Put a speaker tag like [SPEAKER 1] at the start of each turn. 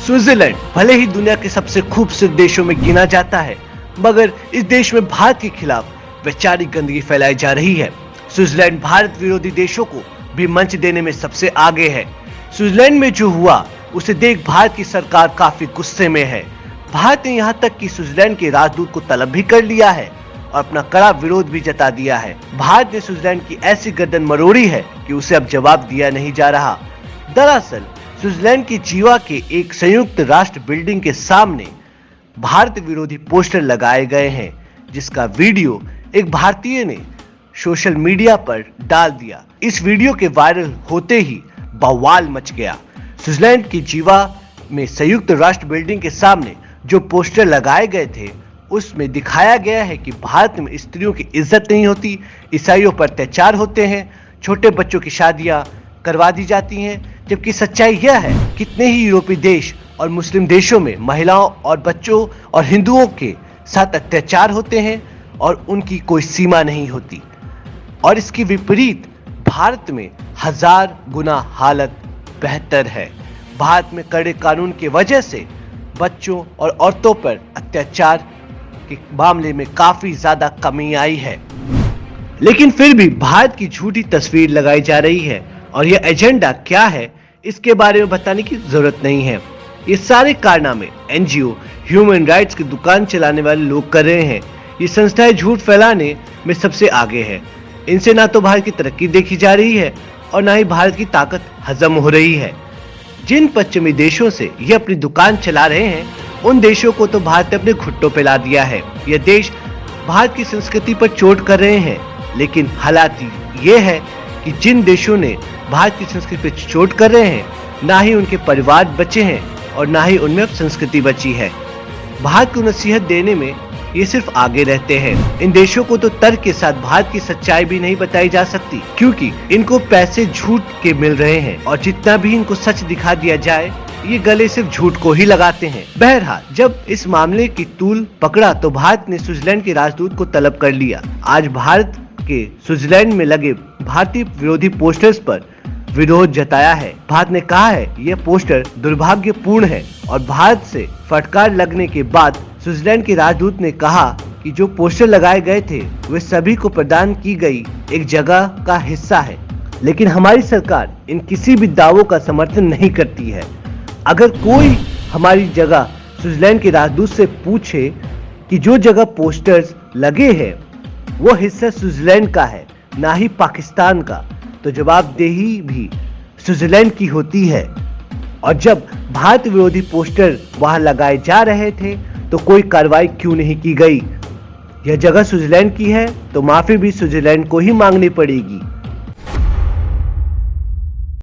[SPEAKER 1] Switzerland भले ही दुनिया के सबसे खूबसूरत देशों में गिना जाता है, मगर इस देश में भारत के खिलाफ वैचारिक गंदगी फैलाई जा रही है। स्विट्जरलैंड भारत विरोधी देशों को भी मंच देने में सबसे आगे है। स्विट्जरलैंड में जो हुआ उसे देख भारत की सरकार काफी गुस्से में है। भारत ने यहाँ तक कि स्विट्जरलैंड के राजदूत को तलब भी कर लिया है और अपना कड़ा विरोध भी जता दिया है। भारत ने स्विट्जरलैंड की ऐसी गर्दन मरोड़ी है कि उसे अब जवाब दिया नहीं जा रहा। दरअसल स्विट्जरलैंड की जीवा के एक संयुक्त राष्ट्र बिल्डिंग के सामने भारत विरोधी पोस्टर लगाए गए हैं, जिसका वीडियो एक भारतीय ने सोशल मीडिया पर डाल दिया। इस वीडियो के वायरल होते ही बवाल मच गया। स्विट्जरलैंड की जीवा में संयुक्त राष्ट्र बिल्डिंग के सामने जो पोस्टर लगाए गए थे उसमें दिखाया गया है कि भारत में स्त्रियों की इज्जत नहीं होती, ईसाइयों पर अत्याचार होते हैं, छोटे बच्चों की शादियां करवा दी जाती हैं, जबकि सच्चाई यह है कितने ही यूरोपीय देश और मुस्लिम देशों में महिलाओं और बच्चों और हिंदुओं के साथ अत्याचार होते हैं और उनकी कोई सीमा नहीं होती। और इसकी विपरीत भारत में 1000 गुना हालत बेहतर है। भारत में कड़े कानून की वजह से बच्चों और औरतों पर अत्याचार के मामले में काफी ज्यादा कमी आई है, लेकिन फिर भी भारत की झूठी तस्वीर लगाई जा रही है और यह एजेंडा क्या है इसके बारे में बताने की जरूरत नहीं है। ये सारे कारनामे एनजीओ ह्यूमन राइट्स की दुकान चलाने वाले लोग कर रहे हैं। ये संस्थाएं झूठ फैलाने में सबसे आगे है। इनसे ना तो भारत की तरक्की देखी जा रही है और ना ही भारत की ताकत हजम हो रही है। जिन पश्चिमी देशों से ये अपनी दुकान चला रहे हैं उन देशों को तो भारत ने अपने घुट्टों पे ला दिया है। ये देश भारत की संस्कृति पर चोट कर रहे हैं, लेकिन हालात ये है कि जिन देशों ने भारत की संस्कृति पर चोट कर रहे हैं ना ही उनके परिवार बचे हैं और ना ही उनमें संस्कृति बची है। भारत को नसीहत देने में ये सिर्फ आगे रहते हैं। इन देशों को तो तर्क के साथ भारत की सच्चाई भी नहीं बताई जा सकती, क्योंकि इनको पैसे झूठ के मिल रहे हैं और जितना भी इनको सच दिखा दिया जाए ये गले सिर्फ झूठ को ही लगाते हैं। बहरहाल जब इस मामले की तूल पकड़ा तो भारत ने स्विट्जरलैंड के राजदूत को तलब कर लिया। आज भारत के स्विट्जरलैंड में लगे भारतीय विरोधी पोस्टर्स पर विरोध जताया है। भारत ने कहा है यह पोस्टर दुर्भाग्यपूर्ण है और भारत से फटकार लगने के बाद स्विट्जरलैंड के राजदूत ने कहा कि जो पोस्टर लगाए गए थे वे सभी को प्रदान की गई एक जगह का हिस्सा है, लेकिन हमारी सरकार इन किसी भी दावों का समर्थन नहीं करती है। अगर कोई हमारी जगह स्विट्जरलैंड के राजदूत से पूछे कि जो जगह पोस्टर्स लगे हैं वो हिस्सा स्विट्जरलैंड का है ना ही पाकिस्तान का, तो जवाबदेही भी स्विट्जरलैंड की होती है। और जब भारत विरोधी पोस्टर वहां लगाए जा रहे थे तो कोई कार्रवाई क्यों नहीं की गई? यह जगह स्विट्जरलैंड की है तो माफी भी स्विट्जरलैंड को ही मांगनी पड़ेगी।